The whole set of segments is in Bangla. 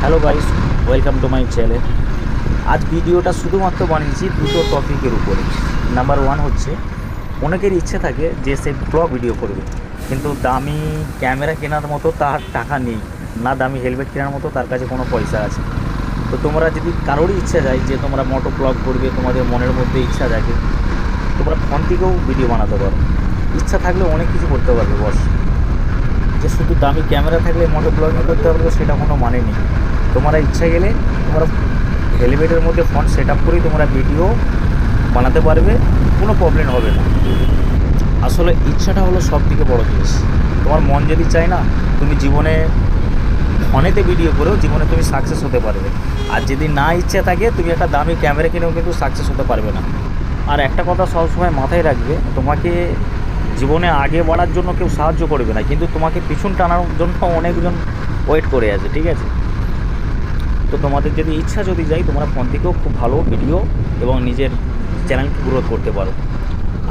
Hello guys, welcome to my channel. আজ ভিডিওটা শুধুমাত্র বানিয়েছি দুটো টপিকের উপরে। নাম্বার ওয়ান হচ্ছে, অনেকের ইচ্ছে থাকে যে সে ব্লগ ভিডিও করবে, কিন্তু দামি ক্যামেরা কেনার মতো তার টাকা নেই, না দামি হেলমেট কেনার মতো তার কাছে কোনো পয়সা আছে। তো তোমরা যদি কারোরই ইচ্ছা যায় যে তোমরা মোটো ব্লগ করবে, তোমাদের মনের মধ্যে ইচ্ছা থাকে, তোমরা ফোন থেকেও ভিডিও বানাতে পারো। ইচ্ছা থাকলে অনেক কিছু করতে পারবে বস। যে শুধু দামি ক্যামেরা থাকলে মোটো ব্লগিং করতে পারবে সেটা কোনো মানে নেই। তোমরা ইচ্ছা গেলে তোমরা হেলমেটের মধ্যে ফোন সেট আপ করেই তোমরা ভিডিও বানাতে পারবে, কোনো প্রবলেম হবে না। আসলে ইচ্ছাটা হলো সব থেকে বড়ো জিনিস। তোমার মন যদি চায় না, তুমি জীবনে ফোনেতে ভিডিও করেও জীবনে তুমি সাকসেস হতে পারবে। আর যদি না ইচ্ছে থাকে, তুমি একটা দামি ক্যামেরা কিনেও কিন্তু সাকসেস হতে পারবে না। আর একটা কথা সবসময় মাথায় রাখবে, তোমাকে জীবনে আগে বাড়ার জন্য কেউ সাহায্য করবে না, কিন্তু তোমাকে পিছন টানার জন্য অনেকজন ওয়েট করে আছে, ঠিক আছে? তো তোমাদের যদি ইচ্ছা যদি যায়, তোমরা ফোন থেকেও খুব ভালো ভিডিও এবং নিজের চ্যানেলকে গ্রোথ করতে পারো।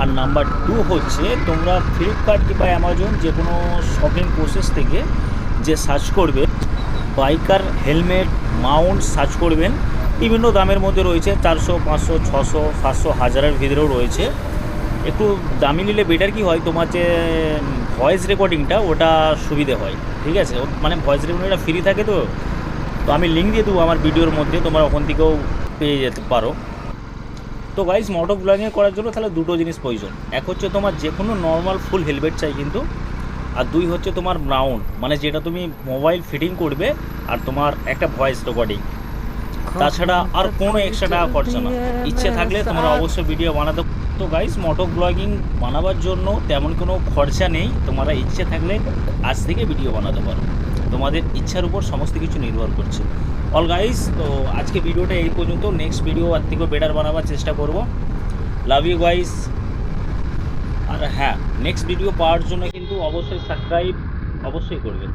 আর নাম্বার টু হচ্ছে, তোমরা ফ্লিপকার্ট কিংবা অ্যামাজন যে কোনো শপিং প্রসেস থেকে যে সার্চ করবে বাইকার হেলমেট মাউন্ট সার্চ করবেন, বিভিন্ন দামের মধ্যে রয়েছে, 400, 500, 600, 700, 1000-এর ভিতরেও রয়েছে। একটু দামি নিলে বেটার কি হয়, তোমার যে ভয়েস রেকর্ডিংটা ওটা সুবিধে হয়, ঠিক আছে? মানে ভয়েস রেকর্ডিংটা ফ্রি থাকে। তো আমি লিঙ্ক দিয়ে দেবো আমার ভিডিওর মধ্যে, তোমরা ওখান থেকেও পেয়ে যেতে পারো। তো গাইজ, মোটো ব্লগিং করার জন্য তাহলে দুটো জিনিস প্রয়োজন। এক হচ্ছে তোমার যে কোনো নর্মাল ফুল হেলমেট চাই কিন্তু, আর দুই হচ্ছে তোমার মাউন্ট, মানে যেটা তুমি মোবাইল ফিটিং করবে, আর তোমার একটা ভয়েস রেকর্ডিং। তাছাড়া আর কোনো এক্সট্রা টাকা খরচা না। ইচ্ছে থাকলে তোমরা অবশ্যই ভিডিও বানাতে। তো গাইজ, মোটো ব্লগিং বানাবার জন্য তেমন কোনো খরচা নেই, তোমরা ইচ্ছে থাকলে আজ থেকে ভিডিও বানাতে পারো। তোমাদের ইচ্ছার উপর সমস্ত কিছু নির্ভর করছে। অল গাইজ, তো আজকে ভিডিওটা এই পর্যন্ত। নেক্সট ভিডিও আর থেকেও বেটার বানাবার চেষ্টা করব। Love you guys. আর হ্যাঁ, নেক্সট ভিডিও পাওয়ার জন্য কিন্তু অবশ্যই সাবস্ক্রাইব অবশ্যই করবেন।